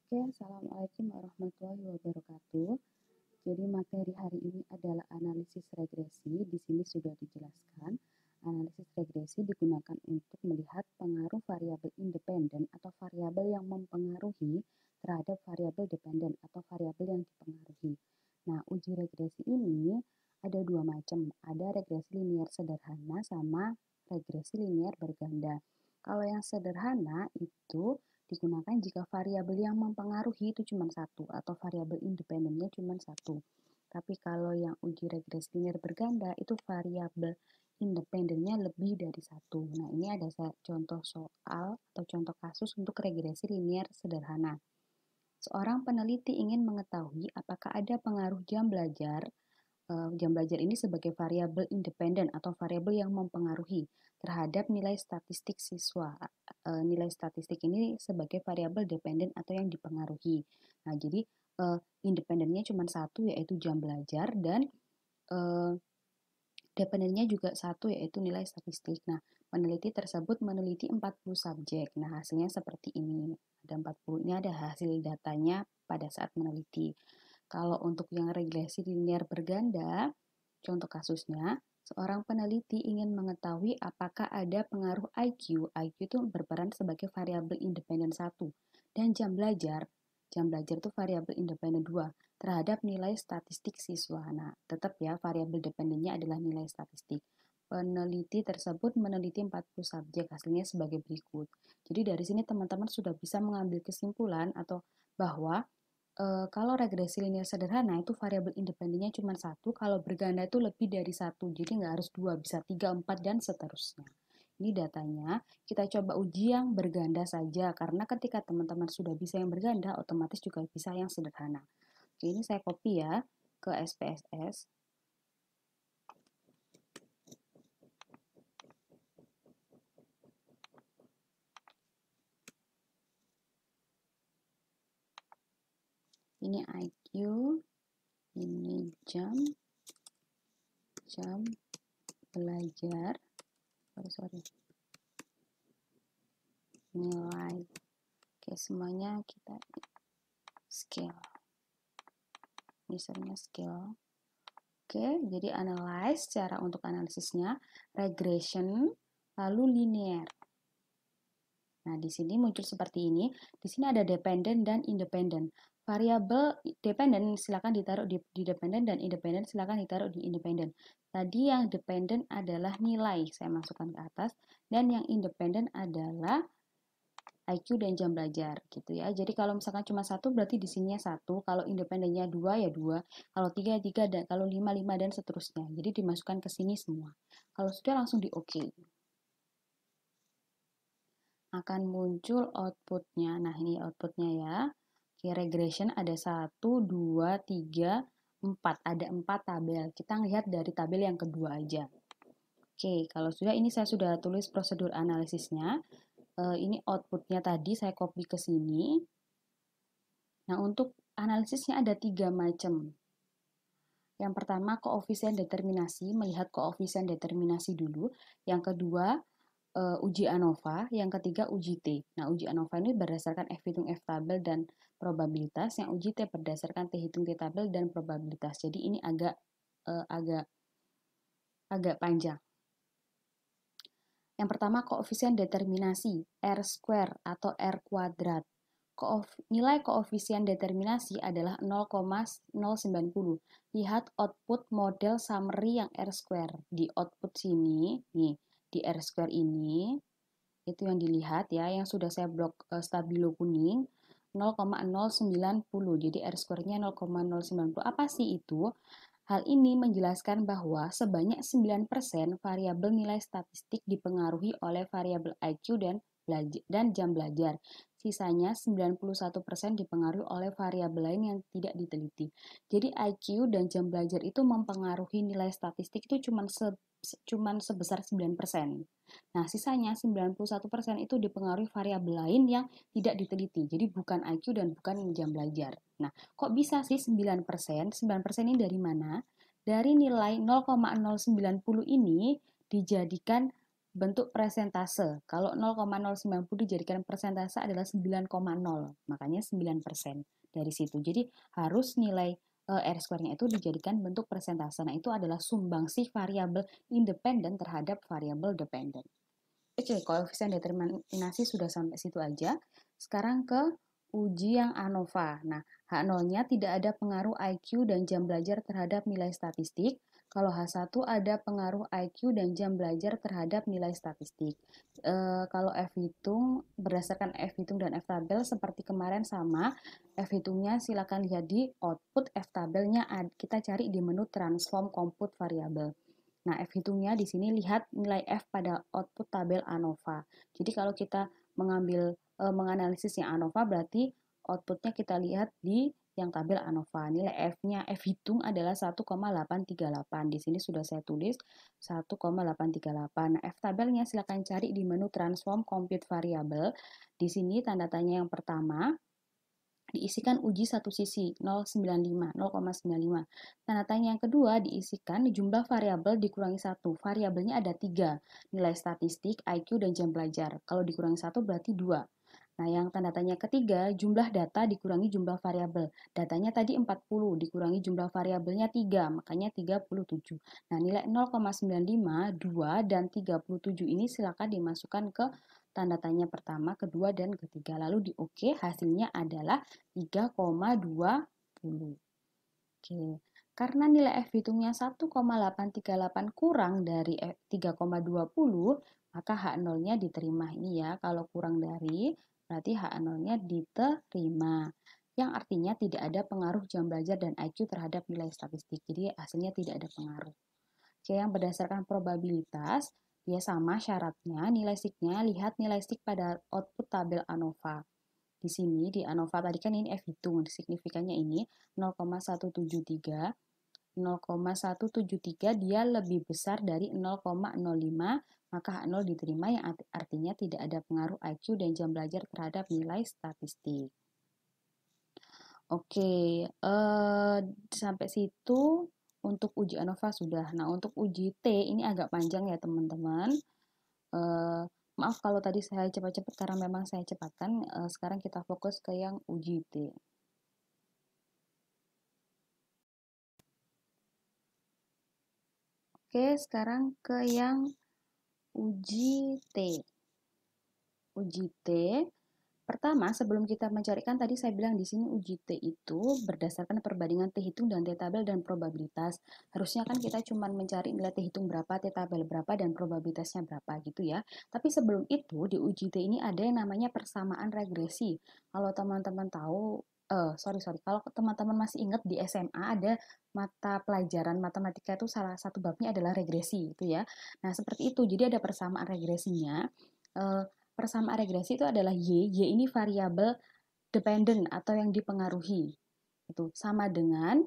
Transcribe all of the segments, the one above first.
Oke, Assalamualaikum warahmatullahi wabarakatuh. Jadi materi hari ini adalah analisis regresi. Di sini sudah dijelaskan, analisis regresi digunakan untuk melihat pengaruh variabel independen atau variabel yang mempengaruhi terhadap variabel dependen atau variabel yang dipengaruhi. Nah, uji regresi ini ada dua macam. Ada regresi linear sederhana sama regresi linear berganda. Kalau yang sederhana itu digunakan jika variabel yang mempengaruhi itu cuma satu atau variabel independennya cuma satu. Tapi kalau yang uji regresi linear berganda itu variabel independennya lebih dari satu. Nah, ini ada contoh soal atau contoh kasus untuk regresi linear sederhana. Seorang peneliti ingin mengetahui apakah ada pengaruh jam belajar. Jam belajar ini sebagai variabel independen atau variabel yang mempengaruhi terhadap nilai statistik siswa. Nilai statistik ini sebagai variabel dependen atau yang dipengaruhi. Nah, jadi independennya cuma satu, yaitu jam belajar, dan dependennya juga satu, yaitu nilai statistik. Nah, peneliti tersebut meneliti 40 subjek. Nah, hasilnya seperti ini. Ada 40, ini ada hasil datanya pada saat meneliti. Kalau untuk yang regresi linear berganda, contoh kasusnya, seorang peneliti ingin mengetahui apakah ada pengaruh IQ. IQ itu berperan sebagai variabel independen 1. Dan jam belajar itu variabel independen 2 terhadap nilai statistik siswa. Nah, tetap ya, variabel dependennya adalah nilai statistik. Peneliti tersebut meneliti 40 subjek, hasilnya sebagai berikut. Jadi dari sini teman-teman sudah bisa mengambil kesimpulan atau bahwa kalau regresi linear sederhana itu variabel independennya cuma satu, kalau berganda itu lebih dari satu, jadi nggak harus dua, bisa 3, 4, dan seterusnya. Ini datanya, kita coba uji yang berganda saja, karena ketika teman-teman sudah bisa yang berganda, otomatis juga bisa yang sederhana. Oke, ini saya copy ya ke SPSS. Ini IQ, ini jam belajar, nilai. Oke, semuanya kita scale. Misalnya scale. Oke, jadi analyze, cara untuk analisisnya regression, lalu linear. Nah, di sini muncul seperti ini. Di sini ada dependent dan independent. Variabel dependent silakan ditaruh di dependent, dan independent silakan ditaruh di independent. Tadi yang dependent adalah nilai, saya masukkan ke atas, dan yang independent adalah IQ dan jam belajar gitu ya. Jadi kalau misalkan cuma satu berarti di sininya satu, kalau independennya dua ya dua, kalau tiga tiga, dan kalau lima lima, dan seterusnya. Jadi dimasukkan ke sini semua. Kalau sudah langsung di OK. Akan muncul outputnya. Nah, ini outputnya ya. Oke, regression ada 1, 2, 3, 4. Ada 4 tabel. Kita lihat dari tabel yang kedua aja. Oke, kalau sudah, ini saya sudah tulis prosedur analisisnya. Ini outputnya tadi, saya copy ke sini. Nah, untuk analisisnya ada 3 macam. Yang pertama, koefisien determinasi, melihat koefisien determinasi dulu. Yang kedua, uji ANOVA, yang ketiga uji T. Nah, uji ANOVA ini berdasarkan F hitung F tabel dan probabilitas, yang uji T berdasarkan T hitung T tabel dan probabilitas. Jadi ini agak panjang. Yang pertama, koefisien determinasi, R square atau R kuadrat. Nilai koefisien determinasi adalah 0,090. Lihat output model summary yang R square. Di output sini, nih, di R square ini, itu yang dilihat ya, yang sudah saya blok stabilo kuning, 0,090. Jadi R square-nya 0,090. Apa sih itu? Hal ini menjelaskan bahwa sebanyak 9% variabel nilai statistik dipengaruhi oleh variabel IQ dan jam belajar. Sisanya 91% dipengaruhi oleh variabel lain yang tidak diteliti. Jadi IQ dan jam belajar itu mempengaruhi nilai statistik itu cuma sebesar 9%. Nah, sisanya 91% itu dipengaruhi variabel lain yang tidak diteliti. Jadi bukan IQ dan bukan jam belajar. Nah, kok bisa sih 9%? 9% ini dari mana? Dari nilai 0,090 ini dijadikan bentuk persentase. Kalau 0,090 dijadikan persentase adalah 9,0, makanya 9% dari situ. Jadi harus nilai R square-nya itu dijadikan bentuk persentase. Nah, itu adalah sumbangsi variabel independen terhadap variabel dependen. Oke, koefisien determinasi sudah sampai situ aja. Sekarang ke uji yang ANOVA. Nah, H0-nya tidak ada pengaruh IQ dan jam belajar terhadap nilai statistik. Kalau H1 ada pengaruh IQ dan jam belajar terhadap nilai statistik. Kalau F hitung, berdasarkan F hitung dan F tabel seperti kemarin sama. F hitungnya silakan lihat di output, F tabelnya kita cari di menu transform compute variable. Nah, F hitungnya di sini lihat nilai F pada output tabel ANOVA. Jadi kalau kita menganalisis yang ANOVA berarti outputnya kita lihat di yang tabel ANOVA. Nilai F-nya, F hitung adalah 1,838. Di sini sudah saya tulis 1,838. Nah, F tabelnya silakan cari di menu transform compute variable. Di sini tanda tanya yang pertama diisikan uji satu sisi 0,95. Tanda tanya yang kedua diisikan jumlah variabel dikurangi 1. Variabelnya ada 3, nilai statistik, IQ, dan jam belajar. Kalau dikurangi 1 berarti 2. Nah, yang tanda tanya ketiga, jumlah data dikurangi jumlah variabel. Datanya tadi 40, dikurangi jumlah variabelnya 3, makanya 37. Nah, nilai 0,95, 2, dan 37 ini silakan dimasukkan ke tanda tanya pertama, kedua, dan ketiga. Lalu di OK, hasilnya adalah 3,20. Oke. Karena nilai F hitungnya 1,838 kurang dari 3,20, maka H0-nya diterima. Ini ya, kalau kurang dari, berarti H0-nya diterima. Yang artinya tidak ada pengaruh jam belajar dan IQ terhadap nilai statistik. Jadi hasilnya tidak ada pengaruh. Oke, yang berdasarkan probabilitas, dia sama syaratnya, nilai signya, lihat nilai sig pada output tabel ANOVA. Di sini, di ANOVA tadi kan ini F hitung, signifikannya ini 0,173. 0,173 dia lebih besar dari 0,05, maka H0 diterima yang artinya tidak ada pengaruh IQ dan jam belajar terhadap nilai statistik. Oke, sampai situ untuk uji ANOVA sudah. Nah, untuk uji T ini agak panjang ya teman-teman. Maaf kalau tadi saya cepat-cepat karena memang saya cepatkan. Sekarang kita fokus ke yang uji T. Oke, sekarang ke yang uji T. Uji T. Pertama, sebelum kita mencarikan, tadi saya bilang di sini uji T itu berdasarkan perbandingan T hitung dan T tabel dan probabilitas. Harusnya kan kita cuma mencari nilai T hitung berapa, T tabel berapa, dan probabilitasnya berapa gitu ya. Tapi sebelum itu, di uji T ini ada yang namanya persamaan regresi. Kalau teman-teman tahu, kalau teman-teman masih ingat di SMA ada mata pelajaran matematika itu salah satu babnya adalah regresi gitu ya. Nah, seperti itu. Jadi ada persamaan regresinya. Persamaan regresi itu adalah Y ini variabel dependent atau yang dipengaruhi. Itu sama dengan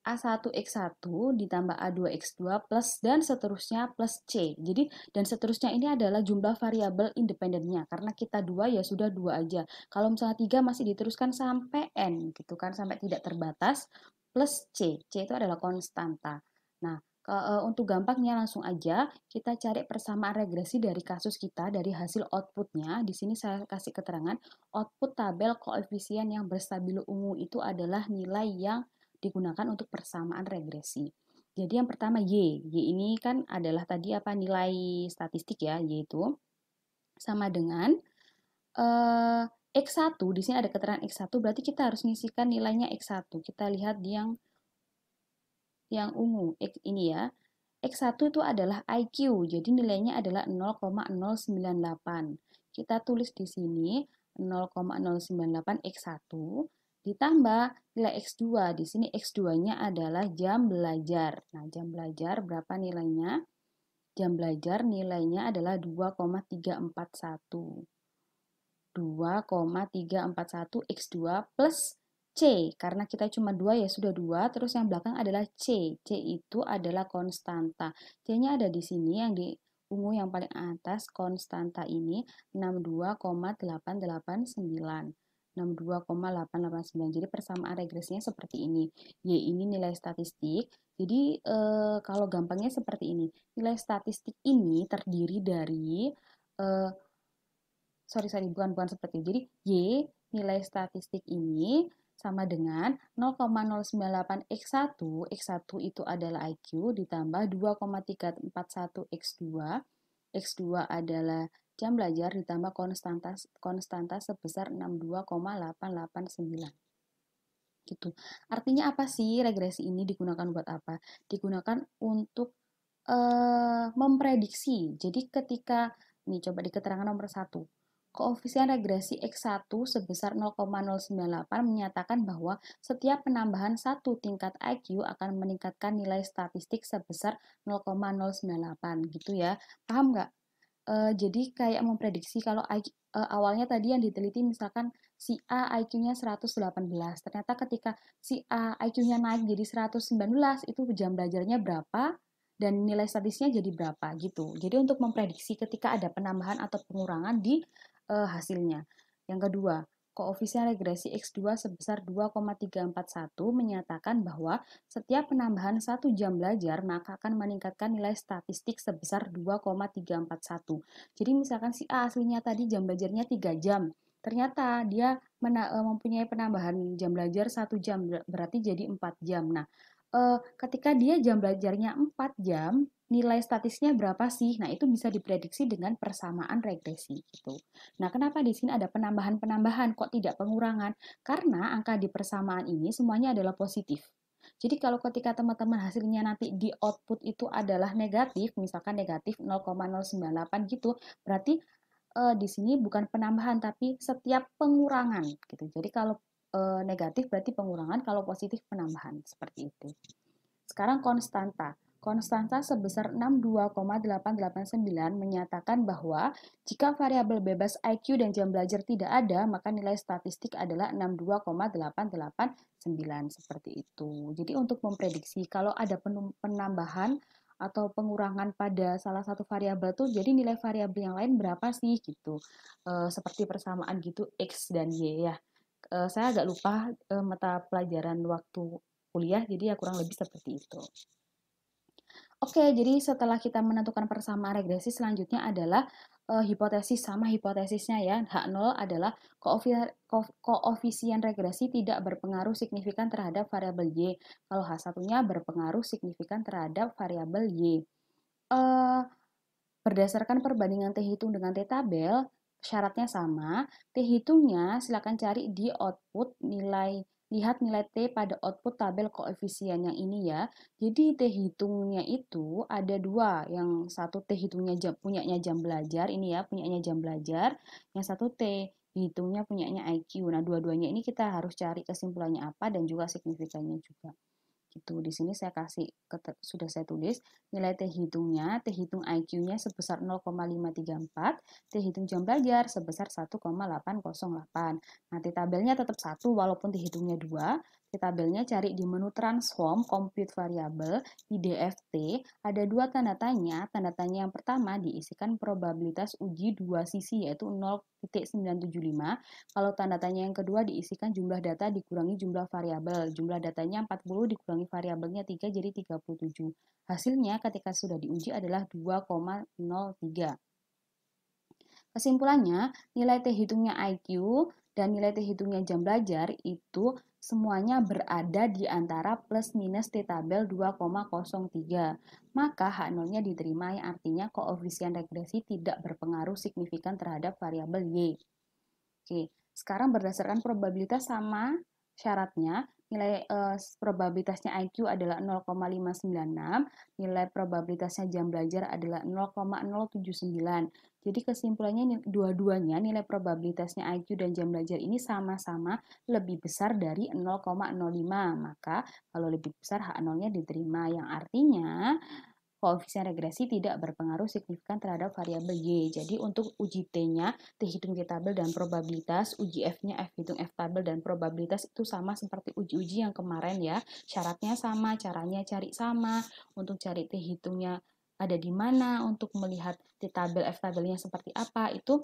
A1X1 ditambah A2X2 plus dan seterusnya plus C. Jadi dan seterusnya ini adalah jumlah variabel independennya. Karena kita 2 ya sudah 2 aja. Kalau misalnya 3 masih diteruskan sampai N gitu kan, sampai tidak terbatas plus C. C itu adalah konstanta. Nah, untuk gampangnya langsung aja kita cari persamaan regresi dari kasus kita, dari hasil outputnya. Di sini saya kasih keterangan output tabel koefisien yang berstabilo ungu itu adalah nilai yang digunakan untuk persamaan regresi. Jadi yang pertama Y. Y ini kan adalah tadi apa nilai statistik ya, yaitu sama dengan X1. Di sini ada keterangan X1 berarti kita harus ngisikan nilainya X1. Kita lihat di yang ungu ini ya. X1 itu adalah IQ, jadi nilainya adalah 0,098. Kita tulis di sini 0,098 X1 ditambah nilai X2. Di sini X2-nya adalah jam belajar. Nah, jam belajar berapa nilainya? Jam belajar nilainya adalah 2,341. 2,341 X2 plus C, karena kita cuma 2 ya sudah 2, terus yang belakang adalah C. C itu adalah konstanta. C-nya ada di sini yang di ungu yang paling atas, konstanta ini 62,889. 62,889. Jadi persamaan regresinya seperti ini. Y ini nilai statistik. Jadi kalau gampangnya seperti ini. Nilai statistik ini terdiri dari eh, bukan seperti itu. Jadi Y nilai statistik ini sama dengan 0,098 X1 itu adalah IQ ditambah 2,341 X2. X2 adalah jam belajar ditambah konstanta sebesar 62,889. Gitu. Artinya apa sih regresi ini digunakan buat apa? Digunakan untuk memprediksi. Jadi ketika, nih coba di keterangan nomor 1, koefisien regresi X1 sebesar 0,098 menyatakan bahwa setiap penambahan satu tingkat IQ akan meningkatkan nilai statistik sebesar 0,098 gitu ya. Paham nggak? Jadi kayak memprediksi kalau awalnya tadi yang diteliti misalkan si A IQ-nya 118. Ternyata ketika si A IQ-nya naik jadi 119, itu jam belajarnya berapa dan nilai statistiknya jadi berapa gitu. Jadi untuk memprediksi ketika ada penambahan atau pengurangan di hasilnya. Yang kedua, koefisien regresi X2 sebesar 2,341 menyatakan bahwa setiap penambahan 1 jam belajar maka akan meningkatkan nilai statistik sebesar 2,341. Jadi misalkan si A aslinya tadi jam belajarnya 3 jam, ternyata dia mempunyai penambahan jam belajar 1 jam, berarti jadi 4 jam. Nah, ketika dia jam belajarnya 4 jam, nilai statistiknya berapa sih? Nah, itu bisa diprediksi dengan persamaan regresi gitu. Nah, kenapa di sini ada penambahan-penambahan kok tidak pengurangan? Karena angka di persamaan ini semuanya adalah positif. Jadi kalau ketika teman-teman hasilnya nanti di output itu adalah negatif, misalkan negatif 0,098 gitu, berarti di sini bukan penambahan tapi setiap pengurangan gitu. Jadi kalau negatif berarti pengurangan, kalau positif penambahan, seperti itu. Sekarang konstanta. Konstanta sebesar 62,889 menyatakan bahwa jika variabel bebas IQ dan jam belajar tidak ada, maka nilai statistik adalah 62,889 seperti itu. Jadi untuk memprediksi kalau ada penambahan atau pengurangan pada salah satu variabel tuh, jadi nilai variabel yang lain berapa sih gitu. Seperti persamaan gitu X dan Y ya. Saya agak lupa mata pelajaran waktu kuliah, jadi ya kurang lebih seperti itu. Oke, jadi setelah kita menentukan persamaan regresi, selanjutnya adalah hipotesis sama hipotesisnya ya. H0 adalah koefisien regresi tidak berpengaruh signifikan terhadap variabel Y. Kalau H1-nya berpengaruh signifikan terhadap variabel Y. Berdasarkan perbandingan T hitung dengan T tabel, syaratnya sama. T hitungnya silakan cari di output lihat nilai T pada output tabel koefisien yang ini ya. Jadi T hitungnya itu ada dua. Yang satu T hitungnya punyanya jam belajar, ini ya punyanya jam belajar. Yang satu T hitungnya punyanya IQ. Nah, dua-duanya ini kita harus cari kesimpulannya apa dan juga signifikannya juga. Gitu. Di sini saya sudah saya tulis nilai T hitungnya, T hitung IQ-nya sebesar 0,534, T hitung jam belajar sebesar 1,808. Nanti tabelnya tetap 1 walaupun T hitungnya 2. Di tabelnya cari di menu transform, compute variable, di DFT, ada dua tanda tanya. Tanda tanya yang pertama diisikan probabilitas uji dua sisi yaitu 0,975. Kalau tanda tanya yang kedua diisikan jumlah data dikurangi jumlah variabel. Jumlah datanya 40 dikurangi variabelnya 3 jadi 37. Hasilnya ketika sudah diuji adalah 2,03. Kesimpulannya, nilai T hitungnya IQ dan nilai T hitungnya jam belajar itu semuanya berada di antara plus minus T tabel 2,03. Maka H0-nya diterima yang artinya koefisien regresi tidak berpengaruh signifikan terhadap variabel Y. Oke, sekarang berdasarkan probabilitas sama syaratnya, nilai probabilitasnya IQ adalah 0,596, nilai probabilitasnya jam belajar adalah 0,079. Jadi kesimpulannya dua-duanya nilai probabilitasnya IQ dan jam belajar ini sama-sama lebih besar dari 0,05. Maka kalau lebih besar H0-nya diterima, yang artinya koefisien regresi tidak berpengaruh signifikan terhadap variabel Y. Jadi untuk uji T-nya, T hitung T tabel dan probabilitas, uji F-nya F hitung F tabel dan probabilitas itu sama seperti uji-uji yang kemarin ya. Syaratnya sama, caranya cari sama. Untuk cari T hitungnya ada di mana, untuk melihat T tabel F tabelnya seperti apa, itu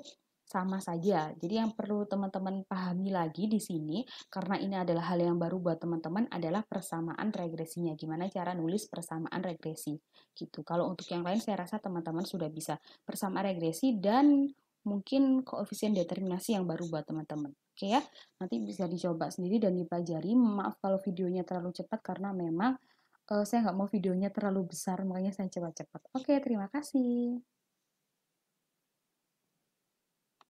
sama saja. Jadi yang perlu teman-teman pahami lagi di sini, karena ini adalah hal yang baru buat teman-teman, adalah persamaan regresinya. Gimana cara nulis persamaan regresi gitu. Kalau untuk yang lain saya rasa teman-teman sudah bisa persamaan regresi dan mungkin koefisien determinasi yang baru buat teman-teman. Oke ya, nanti bisa dicoba sendiri dan dipelajari. Maaf kalau videonya terlalu cepat karena memang saya nggak mau videonya terlalu besar, makanya saya cepat-cepat. Oke, terima kasih.